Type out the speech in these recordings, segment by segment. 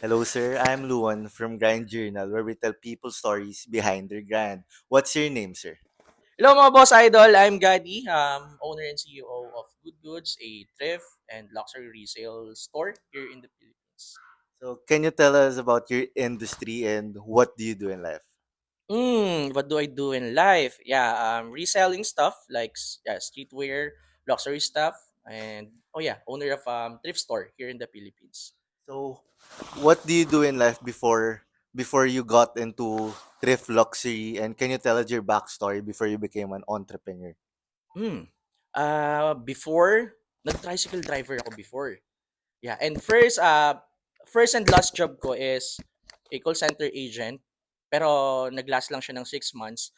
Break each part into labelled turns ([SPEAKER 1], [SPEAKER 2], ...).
[SPEAKER 1] Hello, sir. I'm Luan from Grind Journal, where we tell people stories behind their grind. What's your name, sir?
[SPEAKER 2] Hello mga boss idol, I'm Gadi, owner and CEO of Good Goods, a thrift and luxury resale store here in the Philippines.
[SPEAKER 1] So, can you tell us about your industry and what do you do in life?
[SPEAKER 2] What do I do in life? Yeah, reselling stuff like streetwear, luxury stuff, and oh yeah, owner of thrift store here in the Philippines.
[SPEAKER 1] So, what do you do in life before you got into thrift luxury? And can you tell us your backstory before you became an entrepreneur?
[SPEAKER 2] Hmm. Before, nag-tricycle driver ako before. Yeah, and first and last job ko is a call center agent. Pero nag-last lang siya ng 6 months.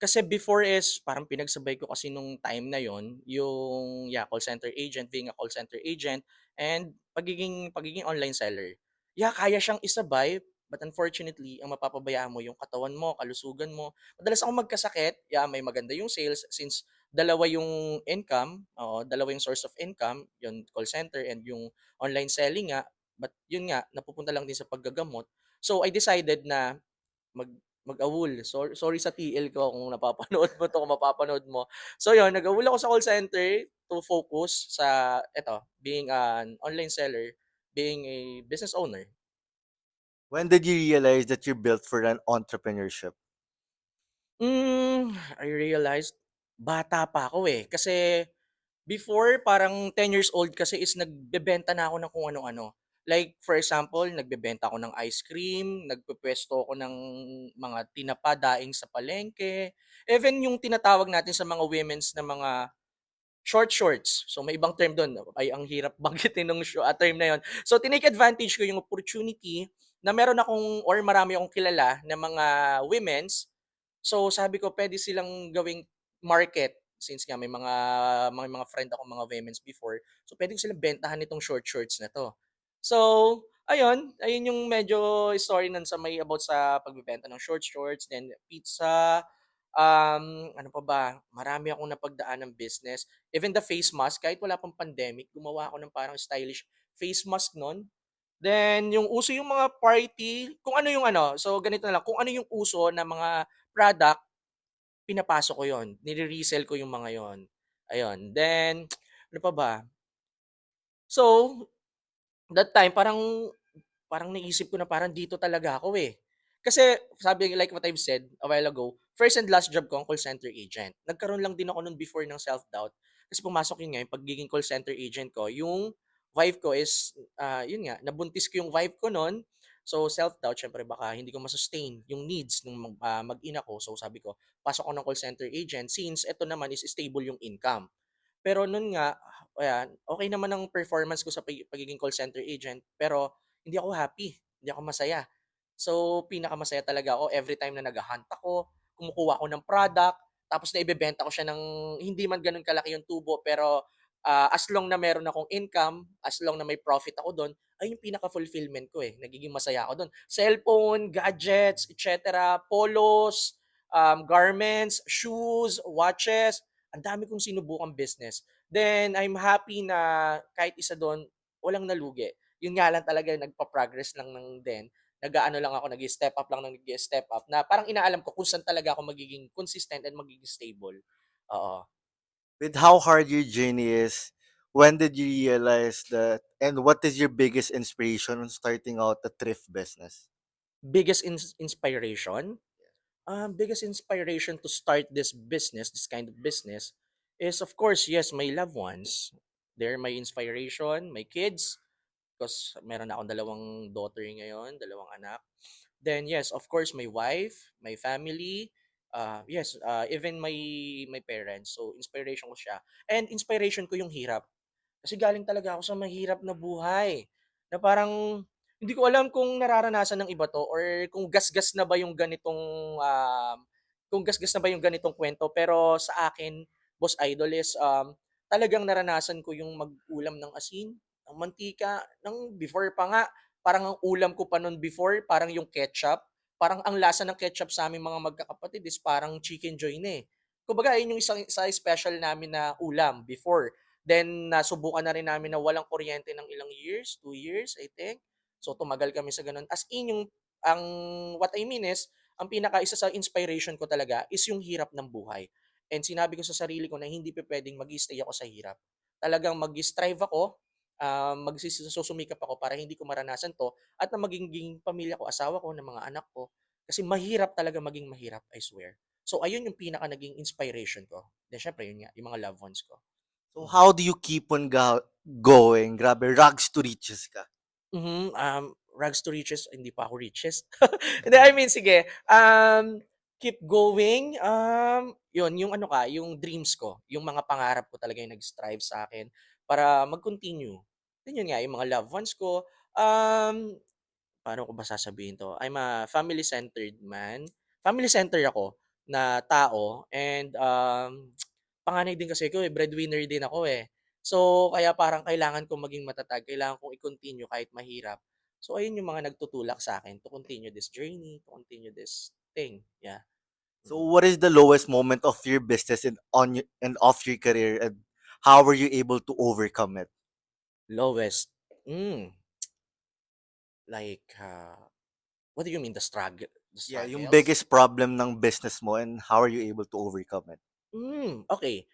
[SPEAKER 2] Kasi before is parang pinagsabay ko kasi nung time na yon yung call center agent, being a call center agent and pagiging online seller. Yeah, kaya siyang isabay, but unfortunately, ang mapapabayaan mo yung katawan mo, kalusugan mo. Madalas akong magkasakit. Yeah, may maganda yung sales since dalawa yung income, oo, dalawa yung source of income, yung call center and yung online selling nga. But yun nga, napupunta lang din sa paggagamot. So I decided na mag mag-awol. Sorry sa TL ko kung napapanood mo 'to, kung mapapanood mo. So yun, nag-awol ako sa call center to focus sa eto, being an online seller, being a business owner.
[SPEAKER 1] When did you realize that you're built for an entrepreneurship?
[SPEAKER 2] I realized bata pa ako, eh. Kasi before parang 10 years old kasi is nagbebenta na ako ng kung ano-ano. Like for example, nagbebenta ako ng ice cream, nagpupuwesto ako ng mga tinapa, daing sa palengke, even yung tinatawag natin sa mga women's na mga short shorts. So may ibang term dun, ay ang hirap banggitin nung term na yun. So tinake advantage ko yung opportunity na meron akong or marami akong kilala na mga women's. So sabi ko puwede silang gawing market since nga may mga friend ako mga women's before. So puwede ko silang bentahan nitong short shorts na 'to. So ayun yung medyo story nun sa may about sa pagbebenta ng short shorts, then pizza, ano pa ba, marami akong napagdaan ng business. Even the face mask, kahit wala pang pandemic, gumawa ako ng parang stylish face mask nun. Then yung uso yung mga party, kung ano yung ano, so ganito na lang, kung ano yung uso na mga product, pinapasok ko yon, nire-resell ko yung mga yon. Ayun. Then, ano pa ba? So, that time parang parang naisip ko na parang dito talaga ako eh. Kasi sabi like what I've said a while ago, first and last job ko ang call center agent. Nagkaroon lang din ako nun before ng self-doubt. Kasi pumasok yun nga, yung pagiging call center agent ko, yung vibe ko is, yun nga, nabuntis ko yung vibe ko nun. So self-doubt, syempre baka hindi ko masustain yung needs ng mag-ina ko. So sabi ko, pasok ako ng call center agent since ito naman is stable yung income. Pero nun nga, ayan, okey naman ang performance ko sa pagiging call center agent, pero hindi ako happy, hindi ako masaya. So, pinakamasaya talaga ako every time na nagha-hunt ako, kumukuha ako ng product, tapos naibebenta ko siya ng hindi man gano'n kalaki yung tubo, pero, as long na meron akong income, as long na may profit ako do'n, ay yung pinaka-fulfillment ko, eh, nagiging masaya ako do'n. Cellphone, gadgets, et cetera, polos, garments, shoes, watches, ang dami kong sinubukang business. Then I'm happy na kahit isa do'n, walang nalugi. Yun nga lang talaga nagpa-progress lang ng din, nag-aano lang ako, nag-i-step up lang ng nag-i-step up na parang inaalam ko kung saan talaga ako magiging consistent and magiging stable. Oo.
[SPEAKER 1] With how hard your journey is, when did you realize that, and what is your biggest inspiration on starting out a thrift business?
[SPEAKER 2] Biggest inspiration? Biggest inspiration to start this kind of business is of course, yes, my loved ones. They're my inspiration, my kids, because meron na akong dalawang daughter ngayon, dalawang anak. Then yes, of course, my wife, my family, yes, even my parents. So inspiration ko siya. And inspiration ko yung hirap. Kasi galing talaga ako sa mahirap na buhay. Na parang hindi ko alam kung nararanasan ng iba to or kung gasgas na ba yung ganitong kwento, pero sa akin, Boss Idol is talagang naranasan ko yung mag-ulam ng asin, ng mantika, ng before pa nga parang ang ulam ko pa nun before parang yung ketchup. Parang ang lasa ng ketchup sa aming mga magkakapatid is parang Chicken Joy na, eh. Kumbaga ayun yung sa special namin na ulam before. Then nasubukan na rin namin na walang kuryente ng ilang years, 2 years I think. So tumagal kami sa gano'n. As in yung ang what I mean is, ang isa sa inspiration ko talaga is yung hirap ng buhay. And sinabi ko sa sarili ko na hindi pupuwedeng mag-i-stay ako sa hirap. Talagang mag-strive ako, susumikap ako para hindi ko maranasan 'to at na magiging pamilya ko, asawa ko, ng mga anak ko. Kasi mahirap talaga maging mahirap, I swear. So ayun yung pinaka naging inspiration ko. Then siyempre yun nga, yung mga loved ones ko.
[SPEAKER 1] So
[SPEAKER 2] Mhm.
[SPEAKER 1] how do you keep on going? Grabe, rags to riches ka.
[SPEAKER 2] Rags to riches, hindi pa ako riches. Hindi, I mean sige, keep going, yun yung ano ka, yung dreams ko, yung mga pangarap ko talaga yung nag-strive sa akin para mag-continue. Then yun nga, yung mga loved ones ko, paano ko ba sasabihin 'to? I'm a family-centered man. Family-centered ako na tao and, panganay din kasi ako, eh, breadwinner din ako, eh. So, kaya parang kailangan kong maging matatag, kailangan kong i-continue kahit mahirap. So, ayun yung mga nagtutulak sa akin to continue this journey, to continue this thing, yeah.
[SPEAKER 1] So
[SPEAKER 2] Mm.
[SPEAKER 1] what is the lowest moment of your business and of your career, and how were you able to overcome it?
[SPEAKER 2] Lowest, like, what do you mean the
[SPEAKER 1] Yeah, yung
[SPEAKER 2] struggles?
[SPEAKER 1] biggest problem ng business mo and how are you able to overcome it?
[SPEAKER 2] Okay.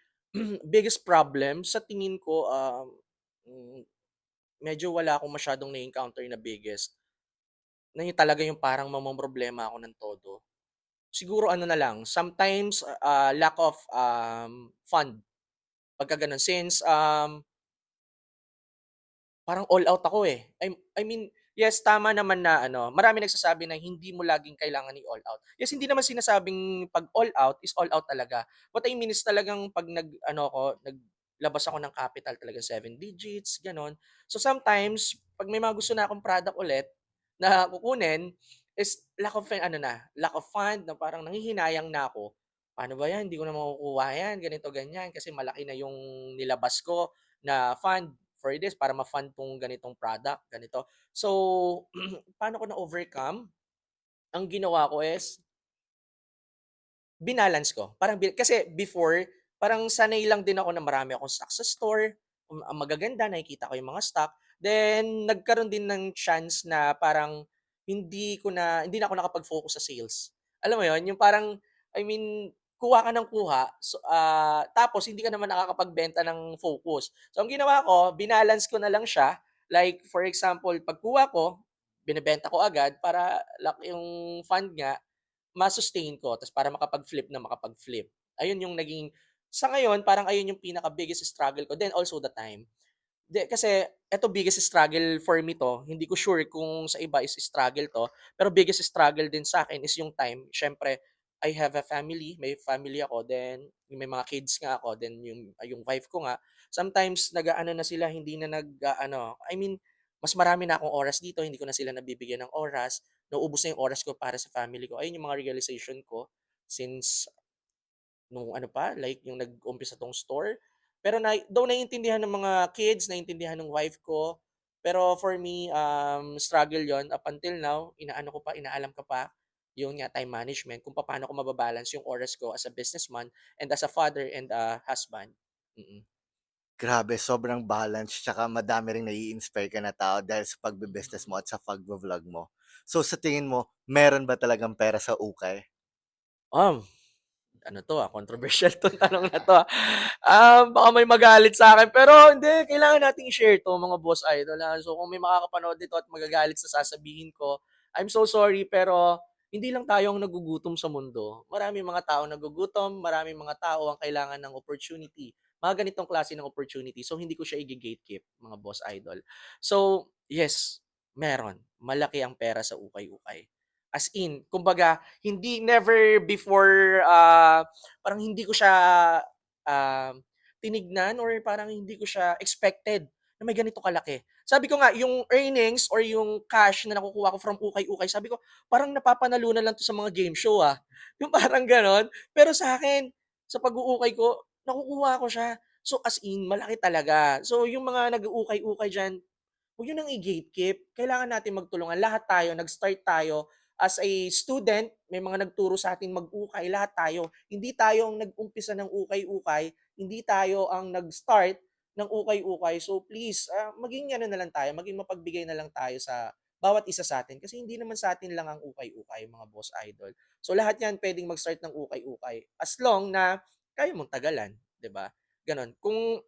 [SPEAKER 2] Biggest problem sa tingin ko, hmm, medyo wala akong masyadong na-encounter na biggest, na yun talaga yung parang mamomroblema ako ng todo. Siguro ano na lang, sometimes, lack of, fund, pagka gano'n. Since, parang all out ako, eh. I mean, yes, tama naman na ano, marami nagsasabi na hindi mo laging kailangan i-all out. Yes, hindi naman sinasabing 'pag all out is all out talaga. What I mean is talagang 'pag nag-ano ako, naglabas ako ng capital talagang 7 digits, gano'n. So, sometimes 'pag may mga gusto na akong product ulit na kukunin is lack of fund na parang nanghihinayang na ako. "Paano ba 'yan, hindi ko na makukuha 'yan, ganito, ganyan, kasi malaki na yung nilabas ko na fund for this para ma-fund 'tong ganitong product, ganito." So, paano ko na-overcome? Ang ginawa ko is binalance ko. Kasi before, parang sanay lang din ako na marami akong stock sa store, ang magaganda, nakikita ko yung mga stock. Then nagkaroon din ng chance na parang hindi na ako nakapag-focus sa sales. Alam mo yon, yung parang, I mean, kuha ka ng kuha, so, tapos hindi ka naman nakakapagbenta ng focus. So ang ginawa ko, binalance ko na lang siya. Like for example, pagkuha ko, binebenta ko agad para yung fund nga ma-sustain ko ta's para makapag-flip na makapag-flip. Ayun yung naging sa ngayon parang ayun yung pinaka-biggest struggle ko, then also the time. Kasi eto biggest struggle for me 'to, hindi ko sure kung sa iba is struggle 'to, pero biggest struggle din sa akin is yung time. Siyempre, I have a family, may family ako, then yung may mga kids nga ako, then yung wife ko nga, sometimes nag-aano na sila, hindi na nag-aano, I mean, mas marami na akong oras dito, hindi ko na sila nabibigyan ng oras, nauubos na yung oras ko para sa family ko. Ayun yung mga realization ko since nung ano pa, like yung nag-umpisa 'tong store. Pero though naiintindihan ng mga kids, naiintindihan ng wife ko, pero for me, struggle yon up until now, inaano ko pa, inaalam ko pa, yun nga, time management, kung paano ko mababalance yung oras ko as a businessman and as a father and a husband. Mm.
[SPEAKER 1] Grabe, sobrang balance tsaka madami ring nai-inspire ka na tao dahil sa pagbe-business mo
[SPEAKER 2] Mm.
[SPEAKER 1] at sa pagvo-vlog mo. So sa tingin mo, meron ba talagang pera sa ukay?
[SPEAKER 2] Um, Ano 'to, controversial 'tong tanong na 'to, baka may magalit sa akin pero hindi, kailangan nating i-share 'to mga boss idol, So, kung may makakapanood nito at magagalit sa sasabihin ko, I'm so sorry pero hindi lang tayo ang nagugutom sa mundo. Maraming mga taong nagugutom, maraming mga tao ang kailangan ng opportunity, mga ganitong klase ng opportunity. So, hindi ko siya ige-gatekeep, mga boss idol. So, yes, meron. Malaki ang pera sa ukay-ukay. As in, kumbaga never before, parang hindi ko siya, um, tinignan or parang hindi ko siya expected na may ganito kalaki. Sabi ko nga yung earnings or yung cash na nakukuha ko from ukay-ukay, sabi ko, "Parang napapanalunan lang 'to sa mga game show, ah." Yung parang gano'n. Pero sa akin, sa pag-uukay ko, nakukuha ko siya. So, as in malaki talaga. So, yung mga nag-uukay-ukay diyan, huwag niyo nang i-gatekeep. Kailangan natin magtulungan. Lahat tayo, nag-start tayo as a student, may mga nagturo sa atin mag-ukay, lahat tayo. Hindi tayo ang nag-umpisa ng ukay-ukay, hindi tayo ang nag-start ng ukay-ukay. So please, maging ano na lang tayo, maging mapagbigay na lang tayo sa bawat isa sa atin kasi hindi naman sa atin lang ang ukay-ukay, mga boss idol. So lahat 'yan puwedeng mag-start ng ukay-ukay as long na kaya mong tagalan, 'di ba? Gano'n. Kung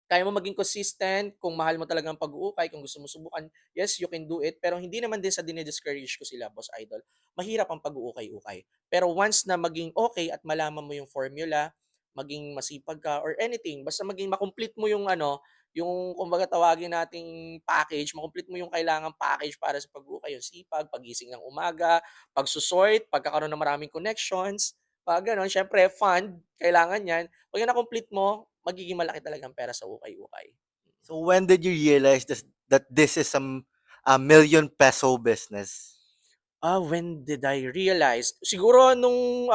[SPEAKER 2] kaya mo maging consistent, kung mahal mo talaga ang pag-uukay, kung gusto mo subukan, yes, you can do it. Pero hindi naman din sa dine-discourage ko sila, boss idol. Mahirap ang pag-uukay-ukay. Pero once na maging okay at malaman mo yung formula, maging masipag ka or anything, basta maging makomplete mo yung yung kumbaga tawagin nating package, makomplete mo yung kailangang package para sa pag-uukay, yung sipag, pagising ng umaga, pagsusort, pagkakaroon ng maraming connections, pag gano'n. Siyempre fund, kailangan 'yan. 'Pag na-complete mo, magiging malaki talagang pera sa ukay-ukay.
[SPEAKER 1] So when did you realize that this is a million peso business?
[SPEAKER 2] When did I realize? Siguro nung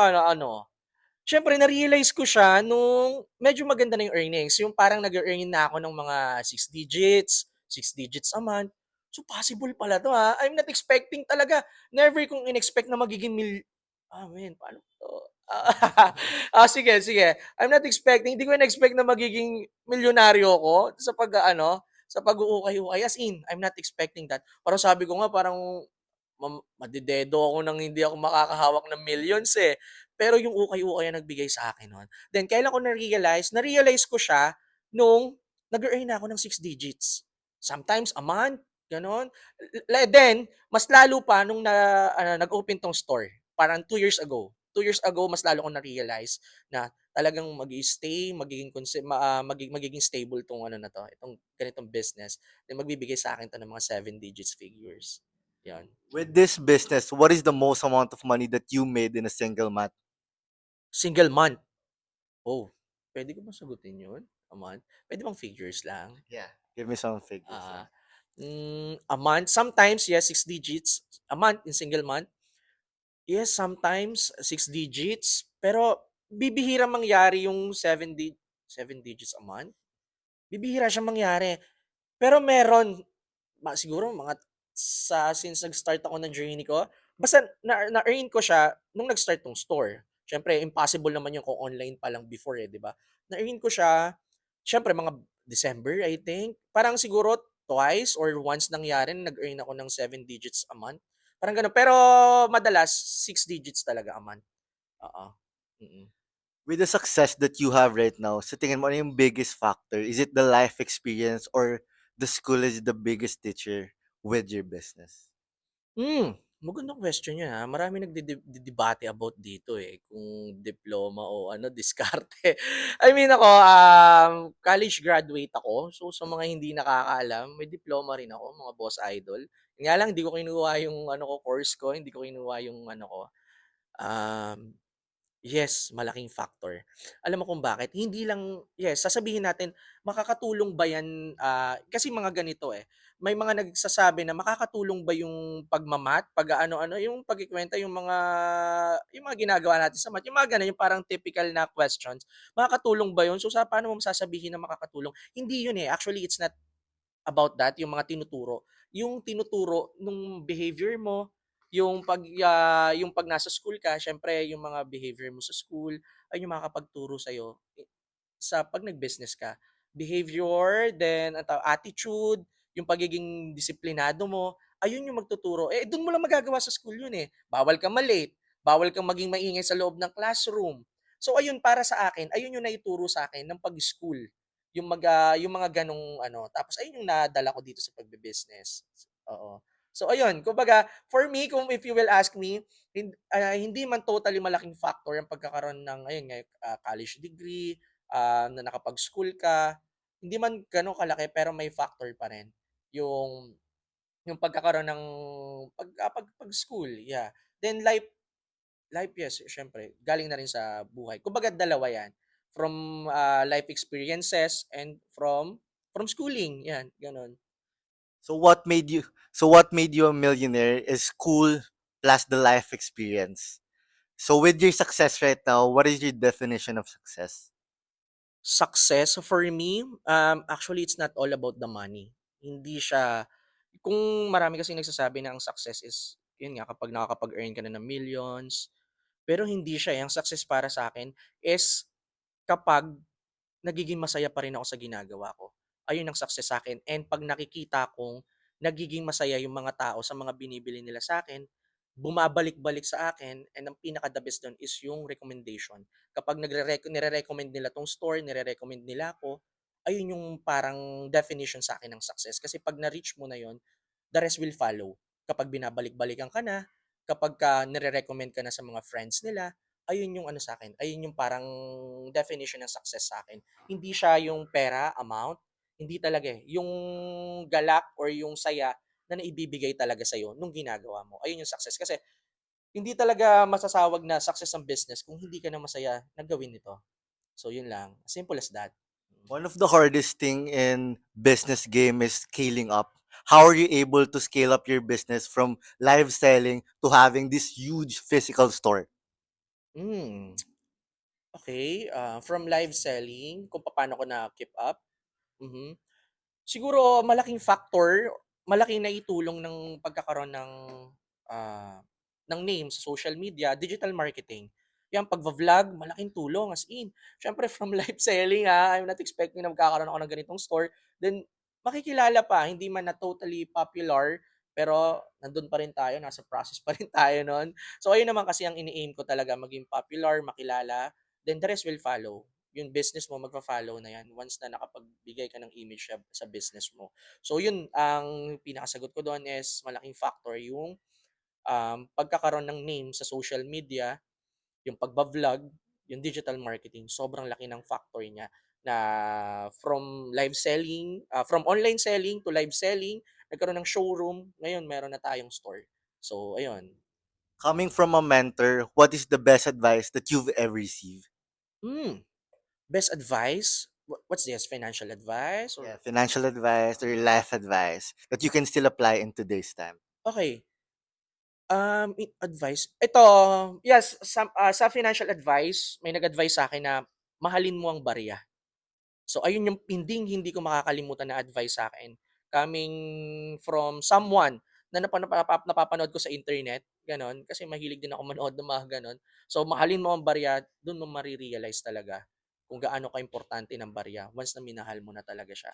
[SPEAKER 2] siyempre na-realize ko siya nung medyo maganda na yung earnings, yung parang nag-e-earn na ako ng mga six digits a month. So possible pala 'to, I'm not expecting talaga. Never kong inexpect na magiging man, paano 'to? Sige, sige. I'm not expecting, hindi ko in-expect na magiging milyonaryo ako sa sa pag-uukay-ukay. As in, I'm not expecting that. Parang sabi ko nga parang madidedo ako ng hindi ako makakahawak ng millions, eh. Pero yung ukay-ukay ang nagbigay sa akin nun. Then kailan ko na-realize ko siya nung nag-e-earn na ako ng six digits. Sometimes a month, gano'n. Then mas lalo pa nung nag-open 'tong store, parang 2 years ago. 2 years ago mas lalo kong na-realize na talagang mag-i-stay, magiging stable 'tong na 'to, itong ganitong business. Then magbibigay sa akin 'to ng mga seven digits figures, 'yon.
[SPEAKER 1] With this business, what is the most amount of money that you made in a single month?
[SPEAKER 2] Single month. Oh, puwede ko bang sagutin 'yun, a month? Puwede bang figures lang?
[SPEAKER 1] Yeah. Give me some figures
[SPEAKER 2] Ah,
[SPEAKER 1] lang.
[SPEAKER 2] a month, sometimes, yes, six digits. A month, in single month, yes, sometimes six digits. Pero bibihirang mangyari yung seven digits a month, bibihira siyang mangyari. Pero meron, siguro mga since nag-start ako ng journey ko, basta na-earn ko siya nung nag-start 'tong store. Siyempre impossible naman 'yun kung online pa lang before, eh, 'di ba? Na-earn ko siya siyempre mga December, I think. Parang siguro twice or once nangyari na nag-earn ako ng seven digits a month, parang gano'n. Pero madalas six digits talaga a month, oo. Mm.
[SPEAKER 1] With the success that you have right now, sa tingin mo ano yung biggest factor? Is it the life experience or the school is the biggest teacher with your business?
[SPEAKER 2] Magandang question 'yan, Maraming debate about dito, eh, kung diploma o diskarte. I mean ako, college graduate ako. So, sa mga hindi nakakaalam, may diploma rin ako, mga boss idol. Yun nga lang hindi ko kinuha yung course ko, hindi ko kinuha yung um yes, malaking factor. Alam mo kung bakit? Hindi lang yes, sasabihin natin makakatulong ba 'yan, kasi mga ganito, eh, may mga nagsasabi na makakatulong ba yung pag-aano-ano, yung pagkukuwenta, yung mga ginagawa natin sa math, yung mga gano'n, yung parang typical na questions, makakatulong ba yun? So, paano mo sasabihin na makakatulong? Hindi yun, eh, actually it's not about that, yung mga tinuturo. Yung tinuturo nung behavior mo, yung 'pag nasa school ka siyempre yung mga behavior mo sa school ay yung makakapagturo sa'yo sa 'pag nag-business ka. Behavior, then attitude, yung pagiging disiplinado mo, ayun yung magtuturo. Eh, dun mo lang magagawa sa school yun, eh. Bawal kang ma-late, bawal kang maging maingay sa loob ng classroom. So ayun, para sa akin, ayun yung naituro sa akin ng pag-school. Yung mga ganong tapos ayun yung nadala ko dito sa pagbe-business. Oo. So ayun, kumbaga for me, kung if you will ask me, hindi man totally malaking factor ang pagkakaroon ng ayun nga, college degree, na nakapag-school ka, hindi man gano'n kalaki pero may factor pa rin yung pagkakaroon ng pag-school, yeah. Then life, yes, siyempre galing na rin sa buhay. Kumbaga dalawa 'yan, from, life experiences and from schooling, 'yan, gano'n.
[SPEAKER 1] So what made you a millionaire is school plus the life experience. So with your success right now, what is your definition of success?
[SPEAKER 2] Success for me, actually it's not all about the money. Hindi siya kung marami kasing nagsasabi na ang success is yun nga kapag nakakapag-earn ka na ng millions, pero hindi siya, eh. Ang success para sa akin is kapag nagiging masaya pa rin ako sa ginagawa ko. Ayun ang success sa'kin and 'pag nakikita kong nagiging masaya yung mga tao sa mga binibili nila sa akin, bumabalik-balik sa akin, and ang pinaka-the best dun is yung recommendation. Kapag nire-recommend nila 'tong store, nire-recommend nila ako, ayun yung parang definition sa akin ng success. Kasi 'pag na-reach mo na yun, the rest will follow. Kapag binabalik-balikan ka na, kapagka nire-recommend ka na sa mga friends nila, ayun yung ano sa akin, ayun yung parang definition ng success sa akin. Hindi siya yung pera, amount, hindi talaga, eh. Yung galak or yung saya na naibibigay talaga sa'yo nung ginagawa mo, ayun yung success. Kasi hindi talaga masasawag na success ang business kung hindi ka na masaya na gawin ito. So yun lang, simple as that. Mm.
[SPEAKER 1] One of the hardest thing in business game is scaling up. How are you able to scale up your business from live selling to having this huge physical store?
[SPEAKER 2] Hmm, okey, from live selling kung papaano ko na-keep up, mhm. Siguro malaking naitulong ng pagkakaroon ah, ng name sa social media, digital marketing. 'Yan pagvo-vlog malaking tulong as in. Siyempre from live selling, I'm not expecting na magkakaroon ako ng ganitong store, then makikilala pa, hindi man na totally popular, pero nandun pa rin tayo, nasa process pa rin tayo nun. So ayun naman kasi ang ini-aim ko talaga, maging popular, makilala, then the rest will follow. Yung business mo magfa-follow na 'yan once na nakapagbigay ka ng image sa business mo. So yun, ang pinakasagot ko doon is malaking factor yung, pagkakaroon ng name sa social media, yung pagba-vlog, yung digital marketing, sobrang laki ng factor niya na from online selling to live selling, nagkaroon ng showroom, ngayon meron na tayong store. So ayun.
[SPEAKER 1] Coming from a mentor, what is the best advice that you've ever received?
[SPEAKER 2] Hmm, best advice? What's this, financial advice
[SPEAKER 1] Yeah,
[SPEAKER 2] or
[SPEAKER 1] financial advice or life advice that you can still apply in today's time.
[SPEAKER 2] okay. Advice, ito, yes, sa financial advice, may nag-advice sa'kin na mahalin mo ang barya. So ayun yung hindi ko makakalimutan na advice sa akin coming from someone na napapanood ko sa internet, gano'n. Kasi mahilig din ako manood ng mga gano'n. So mahalin mo ang barya, dun mo talaga kung gaano kaimportante ng barya once na minahal mo na talaga siya.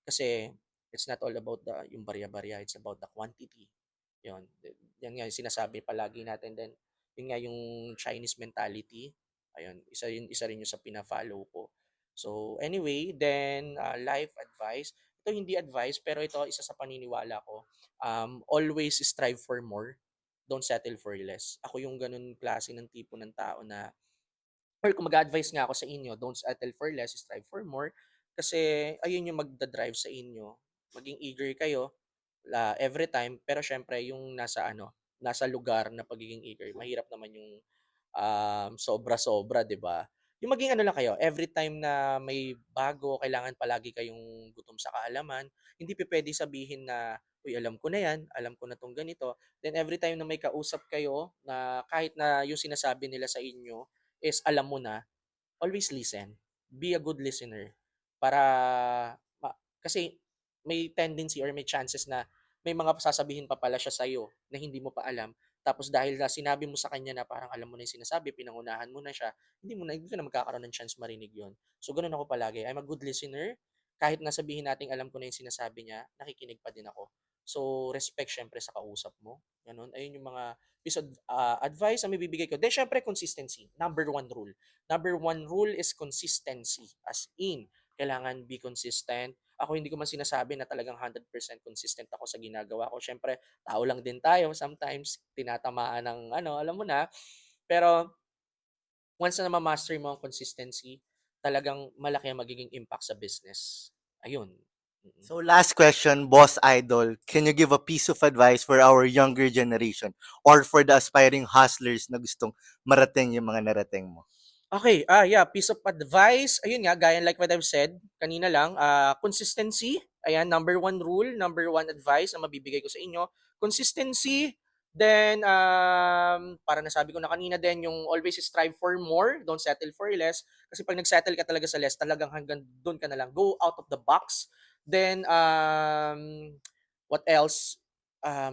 [SPEAKER 2] Kasi it's not all about yung barya-barya, it's about the quantity. 'Yun, yan nga yung sinasabi palagi natin din. Yun nga yung Chinese mentality, ayun, isa rin yun sa pina-follow ko. So anyway, then, life advice, ito hindi advice pero ito isa sa paniniwala ko, always strive for more, don't settle for less. Ako yung gano'n klase ng tipo ng tao na or kung mag-a-advice nga ako sa inyo, don't settle for less, strive for more. Kasi ayun yung magda-drive sa inyo. Maging eager kayo every time, pero syempre yung nasa lugar na pagiging eager, mahirap naman yung sobra-sobra, 'di ba? Yung maging ano lang kayo, every time na may bago, kailangan palagi kayong gutom sa kaalaman. Hindi pupuwedeng sabihin na, "Uy, alam ko na 'yan, alam ko na 'tong ganito." Then every time na may kausap kayo na kahit na yung sinasabi nila sa inyo is alam mo na, always listen. Be a good listener para kasi may tendency or may chances na may mga sasabihin pa pala siya sa'yo na hindi mo pa alam. Tapos dahil na sinabi mo sa kanya na parang alam mo na yung sinasabi, pinangunahan mo na siya, hindi ka na magkakaroon ng chance marinig yon. So ganoon ako palagi. I'm a good listener. Kahit na sabihin nating alam ko na yung sinasabi niya, nakikinig pa din ako. So respect syempre sa kausap mo. Ganun. Ayun yung mga piece of advice na mabibigay ko. Then syempre consistency. Number one rule is consistency. As in, kailangan be consistent. Ako hindi ko man sinasabi na talagang 100% consistent ako sa ginagawa ko. Siyempre, tao lang din tayo. Sometimes, tinatamaan ng alam mo na. Pero, once na ma-master mo ang consistency, talagang malaki ang magiging impact sa business. Ayun. Mm.
[SPEAKER 1] So last question, boss idol, can you give a piece of advice for our younger generation or for the aspiring hustlers na gustong marating yung mga narating mo?
[SPEAKER 2] Okay, yeah, piece of advice, ayun nga, gaya like what I've said kanina lang, consistency, ayan, number one rule, number one advice na mabibigay ko sa inyo, consistency, then, para nasabi ko na kanina din, yung always strive for more, don't settle for less, kasi pag nag-settle ka talaga sa less, talagang hanggang dun ka na lang, go out of the box, then, what else,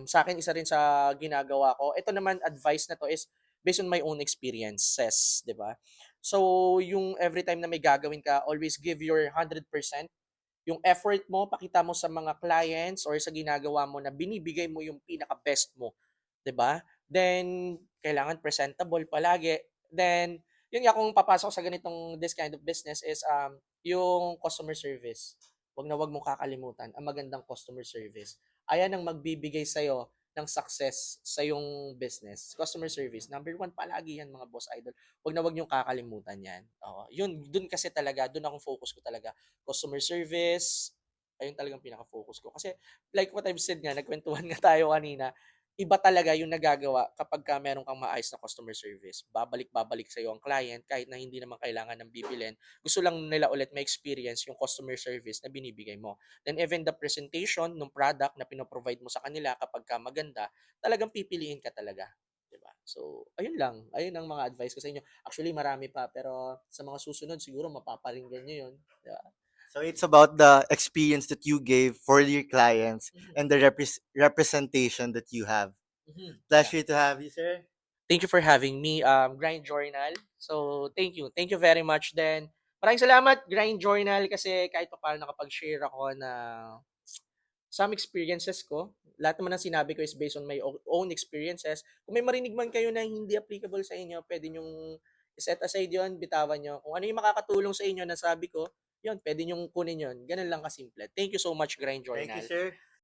[SPEAKER 2] sa akin isa rin sa ginagawa ko, ito naman advice na to is based on my own experiences, 'di ba? So, yung every time na may gagawin ka, always give your 100%. yung effort mo, pakita mo sa mga clients or sa ginagawa mo na binibigay mo yung pinaka-best mo, 'di ba? Then kailangan presentable palagi. Then yun nga kung papasok sa ganitong this kind of business is yung customer service. Wag mong kakalimutan ang magandang customer service. Ayan ang magbibigay sa ng success sa yung business. Customer service, number one palagi yan mga boss idol. Wag niyong kakalimutan yan. Oo, yun, dun kasi talaga, dun akong focus ko talaga. Customer service, ayun talagang pinaka-focus ko. Kasi like what I've said nga, nagkwentuhan nga tayo kanina, iba talaga yung nagagawa kapag ka meron kang maayos na customer service. Babalik-babalik sa'yo ang client kahit na hindi naman kailangan ng bibilin. Gusto lang nila ulit ma-experience yung customer service na binibigay mo. Then even the presentation ng product na pinoprovide mo sa kanila kapag ka maganda, talagang pipiliin ka talaga. 'Di ba? So, ayun lang. Ayun ang mga advice ko sa inyo. Actually, marami pa pero sa mga susunod siguro mapaparinggan nyo yun. 'Di ba?
[SPEAKER 1] So it's about the experience that you gave for your clients
[SPEAKER 2] Mhm.
[SPEAKER 1] and the representation that you have.
[SPEAKER 2] Mhm. Yeah.
[SPEAKER 1] Pleasure to have you, sir.
[SPEAKER 2] Thank you for having me, Grind Journal. So, thank you. Thank you very much then. Maraming salamat, Grind Journal, kasi kahit pa paano nakapag-share ako na some experiences ko. Lahat naman ng sinabi ko is based on my own experiences. Kung may marinig man kayo na hindi applicable sa inyo, pwede nyong set aside yon, bitawan nyo. Kung ano yung makakatulong sa inyo na sabi ko, yun, pwede nyong kunin yun. Ganun lang kasimple. Thank you so much, Grind
[SPEAKER 1] Thank you,
[SPEAKER 2] Journal.
[SPEAKER 1] sir.